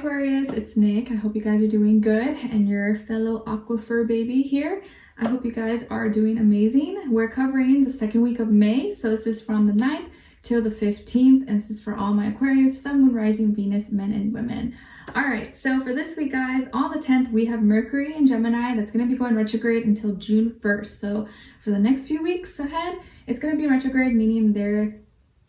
Aquarius, it's Nick. I hope you guys are doing good, and your fellow Aquifer baby here. I hope you guys are doing amazing. We're covering the second week of May, so this is from the 9th till the 15th, and this is for all my Aquarius, Sun, Moon, Rising, Venus, men and women. All right, so for this week, guys, on the 10th, we have Mercury in Gemini that's going to be going retrograde until June 1st. So for the next few weeks ahead, it's going to be retrograde, meaning there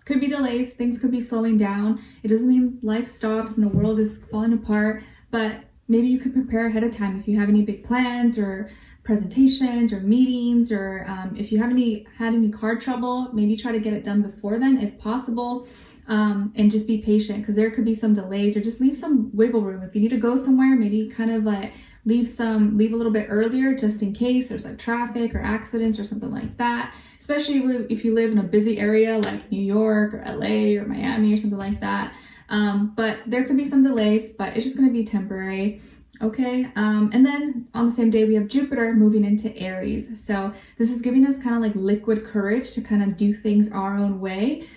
could be delays, things could be slowing down. It doesn't mean life stops and the world is falling apart, but maybe you could prepare ahead of time if you have any big plans or presentations or meetings, or if you have had any card trouble, maybe try to get it done before then if possible, and just be patient because there could be some delays, or just leave some wiggle room. If you need to go somewhere, maybe kind of like leave a little bit earlier just in case there's like traffic or accidents or something like that, especially if you live in a busy area like New York or LA or Miami or something like that. But there could be some delays, but it's just going to be temporary. Okay, and then on the same day we have Jupiter moving into Aries, so this is giving us kind of like liquid courage to kind of do things our own way,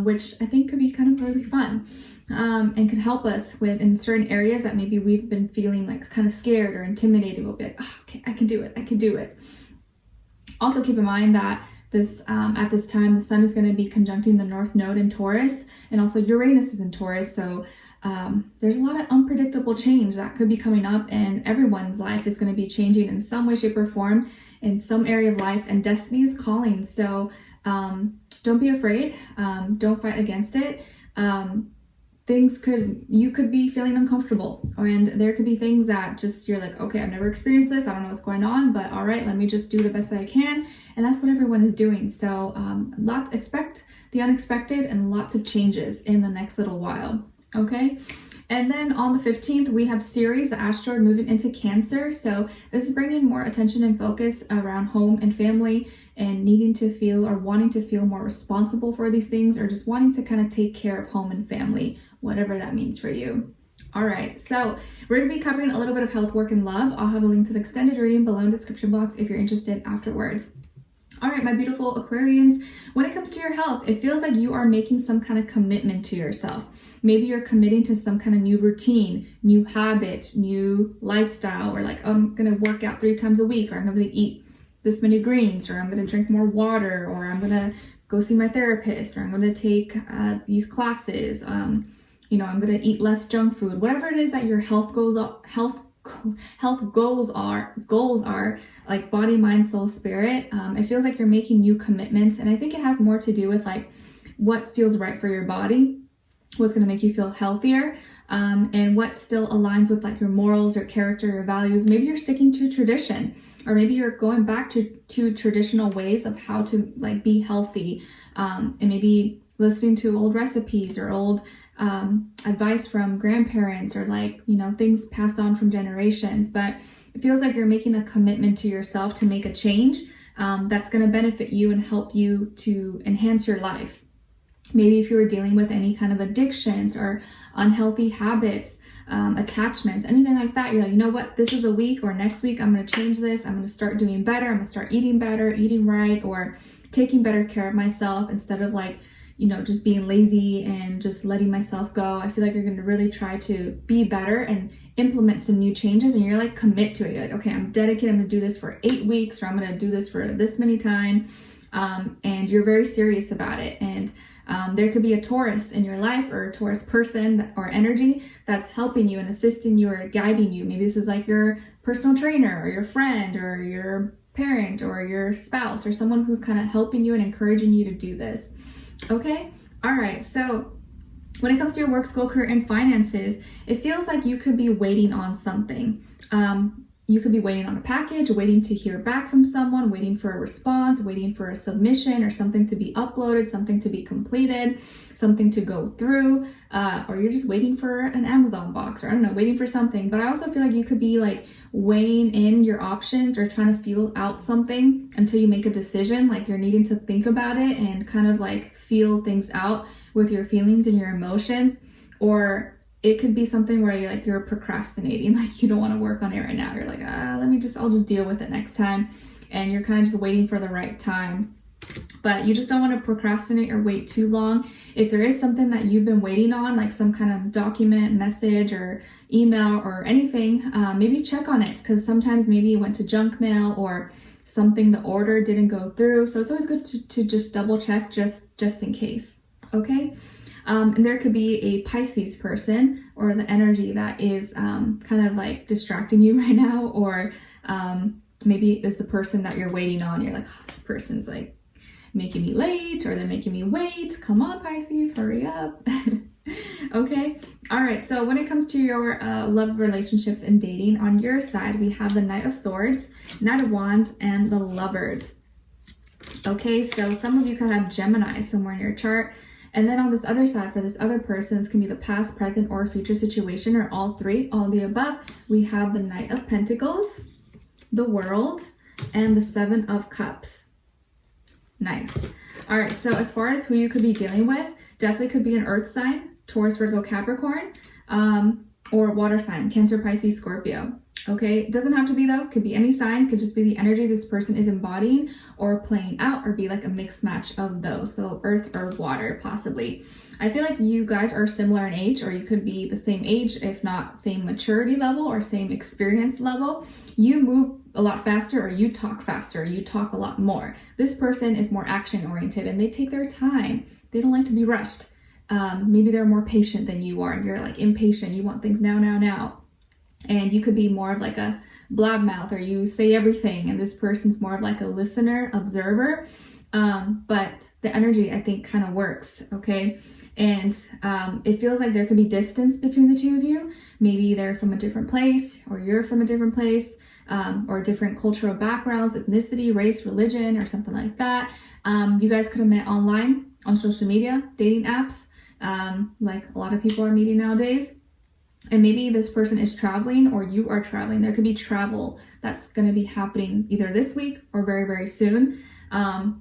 which I think could be kind of really fun, and could help us with in certain areas that maybe we've been feeling like kind of scared or intimidated. We'll be like, oh, okay, I can do it. Also keep in mind that this at this time the Sun is going to be conjuncting the North Node in Taurus, and also Uranus is in Taurus, so there's a lot of unpredictable change that could be coming up, and everyone's life is going to be changing in some way, shape, or form in some area of life, and destiny is calling. So don't be afraid, don't fight against it. You could be feeling uncomfortable, and there could be things that just you're like, okay, I've never experienced this, I don't know what's going on, but all right, let me just do the best I can. And that's what everyone is doing. So expect the unexpected and lots of changes in the next little while. Okay, and then on the 15th we have Ceres, the asteroid, moving into Cancer. So this is bringing more attention and focus around home and family, and needing to feel or wanting to feel more responsible for these things, or just wanting to kind of take care of home and family, whatever that means for you. All right, so we're going to be covering a little bit of health, work, and love. I'll have a link to the extended reading below in the description box if you're interested afterwards. All right, my beautiful Aquarians, when it comes to your health, it feels like you are making some kind of commitment to yourself. Maybe you're committing to some kind of new routine, new habit, new lifestyle, or like, oh, I'm going to work out 3 times a week, or I'm going to eat this many greens, or I'm going to drink more water, or I'm going to go see my therapist, or I'm going to take these classes. I'm going to eat less junk food. Whatever it is that your health goals are, like body, mind, soul, spirit. It feels like you're making new commitments, and I think it has more to do with like what feels right for your body, what's going to make you feel healthier, and what still aligns with like your morals, your character, your values. Maybe you're sticking to tradition, or maybe you're going back to traditional ways of how to like be healthy, and maybe listening to old recipes or old advice from grandparents, or like, things passed on from generations. But it feels like you're making a commitment to yourself to make a change that's going to benefit you and help you to enhance your life. Maybe if you were dealing with any kind of addictions or unhealthy habits, attachments, anything like that, you're like, you know what, this is a week or next week, I'm going to change this. I'm going to start doing better. I'm going to start eating better, eating right, or taking better care of myself instead of like, just being lazy and just letting myself go. I feel like you're going to really try to be better and implement some new changes, and you're like commit to it. You're like, okay, I'm dedicated. I'm going to do this for 8 weeks, or I'm going to do this for this many time. And you're very serious about it. And there could be a Taurus in your life, or a Taurus person or energy that's helping you and assisting you or guiding you. Maybe this is like your personal trainer or your friend or your parent or your spouse, or someone who's kind of helping you and encouraging you to do this. Okay, all right, so when it comes to your work, school, career, and finances, it feels like you could be waiting on something. You could be waiting on a package, waiting to hear back from someone, waiting for a response, waiting for a submission or something to be uploaded, something to be completed, something to go through, or you're just waiting for an Amazon box, or I don't know, waiting for something. But I also feel like you could be like weighing in your options, or trying to feel out something until you make a decision. Like you're needing to think about it and kind of like feel things out with your feelings and your emotions. Or it could be something where you're procrastinating, like you don't want to work on it right now. You're like, I'll just deal with it next time. And you're kind of just waiting for the right time. but you just don't want to procrastinate or wait too long. If there is something that you've been waiting on, like some kind of document, message, or email or anything, maybe check on it, because sometimes maybe it went to junk mail or something, the order didn't go through. So it's always good to just double check just in case. Okay. And there could be a Pisces person, or the energy that is kind of like distracting you right now, or maybe it's the person that you're waiting on. You're like, oh, this person's like making me late, or they're making me wait. Come on, Pisces, hurry up. Okay. All right. So when it comes to your love, relationships, and dating, on your side, we have the Knight of Swords, Knight of Wands, and the Lovers. Okay. So some of you could have Gemini somewhere in your chart. And then on this other side, for this other person, this can be the past, present, or future situation, or all three, all the above. We have the Knight of Pentacles, the World, and the Seven of Cups. Nice. All right. So as far as who you could be dealing with, definitely could be an earth sign, Taurus, Virgo, Capricorn, or water sign, Cancer, Pisces, Scorpio. Okay, it doesn't have to be though, could be any sign, could just be the energy this person is embodying or playing out, or be like a mixed match of those. So earth or water, possibly. I feel like you guys are similar in age, or you could be the same age, if not same maturity level or same experience level. You move a lot faster, or you talk faster, you talk a lot more. This person is more action oriented and they take their time. They don't like to be rushed. Maybe they're more patient than you are, and you're like impatient. You want things now, now, now. And you could be more of like a blab mouth, or you say everything, and this person's more of like a listener, observer. But the energy, I think, kind of works. Okay. And it feels like there could be distance between the two of you. Maybe they're from a different place, or you're from a different place, or different cultural backgrounds, ethnicity, race, religion, or something like that. You guys could have met online, on social media, dating apps, like a lot of people are meeting nowadays. And maybe this person is traveling, or you are traveling. There could be travel that's going to be happening either this week or very, very soon,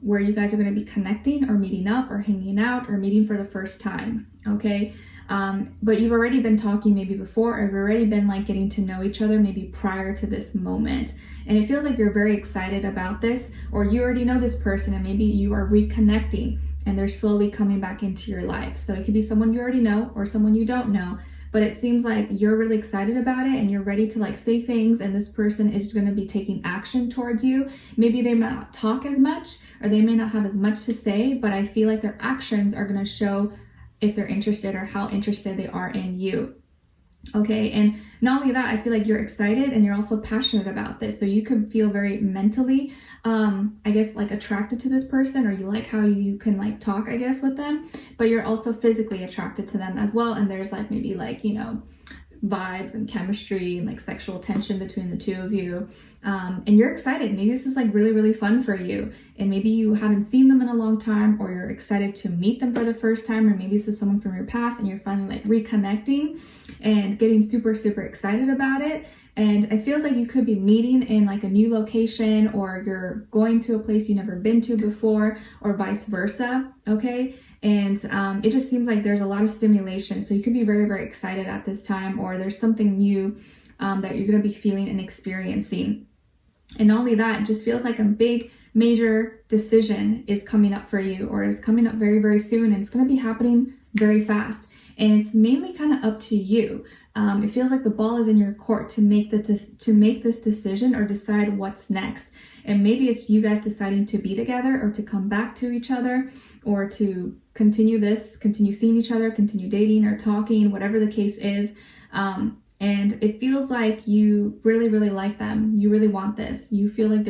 where you guys are going to be connecting, or meeting up, or hanging out, or meeting for the first time. Okay. But you've already been talking maybe before, or you've already been like getting to know each other maybe prior to this moment. And it feels like you're very excited about this, or you already know this person and maybe you are reconnecting and they're slowly coming back into your life. So it could be someone you already know or someone you don't know, but it seems like you're really excited about it and you're ready to like say things, and this person is going to be taking action towards you. Maybe they might not talk as much, or they may not have as much to say, but I feel like their actions are going to show if they're interested or how interested they are in you. Okay, and not only that, I feel like you're excited and you're also passionate about this. So you could feel very mentally, I guess, like attracted to this person, or you like how you can like talk, I guess, with them, but you're also physically attracted to them as well. And there's like maybe like, you know, vibes and chemistry and like sexual tension between the two of you. And you're excited. Maybe this is like really, really fun for you. And maybe you haven't seen them in a long time, or you're excited to meet them for the first time, or maybe this is someone from your past and you're finally like reconnecting and getting super, super excited about it. And it feels like you could be meeting in like a new location, or you're going to a place you've never been to before, or vice versa. Okay. And it just seems like there's a lot of stimulation. So you could be very, very excited at this time, or there's something new that you're going to be feeling and experiencing. And not only that, it just feels like a big, major decision is coming up for you, or is coming up very, very soon. And it's going to be happening very fast. And it's mainly kind of up to you. It feels like the ball is in your court to make this decision, or decide what's next. And maybe it's you guys deciding to be together, or to come back to each other, or to continue seeing each other, continue dating or talking, whatever the case is. And it feels like you really, really like them. You really want this. You feel like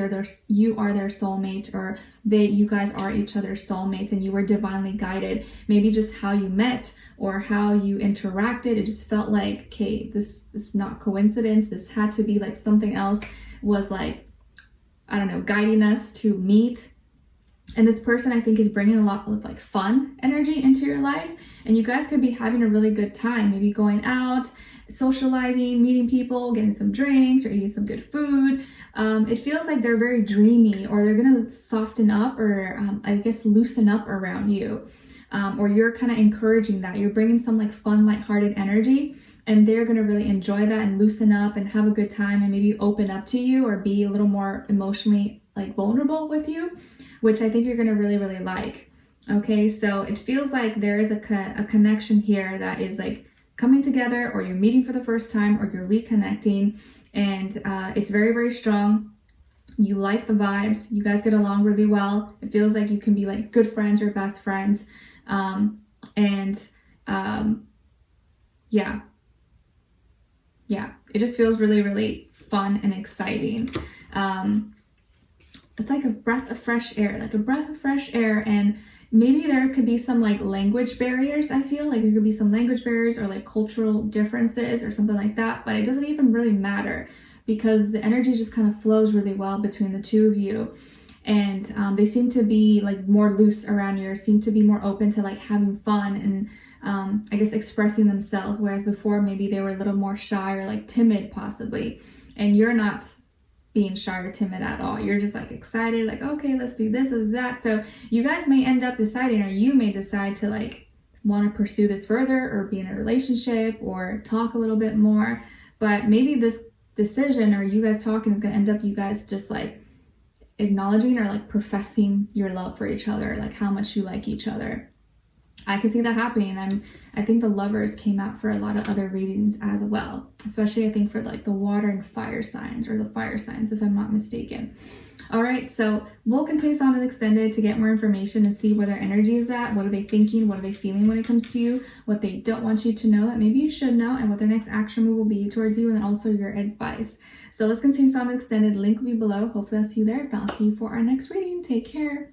you are their soulmate, or you guys are each other's soulmates, and you were divinely guided. Maybe just how you met or how you interacted, it just felt like, okay, this is not coincidence. This had to be like something else was like, I don't know, guiding us to meet. And this person, I think, is bringing a lot of like fun energy into your life, and you guys could be having a really good time, maybe going out, socializing, meeting people, getting some drinks, or eating some good food. It feels like they're very dreamy, or they're gonna soften up, or I guess loosen up around you, or you're kind of encouraging that. You're bringing some like fun, lighthearted energy, and they're gonna really enjoy that and loosen up and have a good time, and maybe open up to you, or be a little more emotionally like vulnerable with you, which I think you're going to really, really like. Okay, so it feels like there is a connection here that is like coming together, or you're meeting for the first time, or you're reconnecting, and it's very, very strong. You like the vibes. You guys get along really well. It feels like you can be like good friends or best friends. Yeah, it just feels really, really fun and exciting. It's like a breath of fresh air, and maybe there could be some like language barriers. I feel like there could be some language barriers or like cultural differences or something like that, but it doesn't even really matter because the energy just kind of flows really well between the two of you. And they seem to be like more loose around you, seem to be more open to like having fun and I guess expressing themselves, whereas before maybe they were a little more shy or like timid possibly, and you're not being shy or timid at all. You're just like excited, like, okay, let's do this or that. So you guys may end up deciding, or you may decide to like want to pursue this further or be in a relationship or talk a little bit more. But maybe this decision or you guys talking is going to end up you guys just like acknowledging or like professing your love for each other, like how much you like each other. I can see that happening. I think the Lovers came out for a lot of other readings as well, especially I think for like the water and fire signs, or the fire signs if I'm not mistaken. All right, so we'll continue on and extended to get more information and see where their energy is at. What are they thinking? What are they feeling when it comes to you? What they don't want you to know that maybe you should know, and what their next action move will be towards you, and then also your advice. So let's continue on and extended. Link will be below. Hopefully I'll see you there. If not, I'll see you for our next reading. Take care.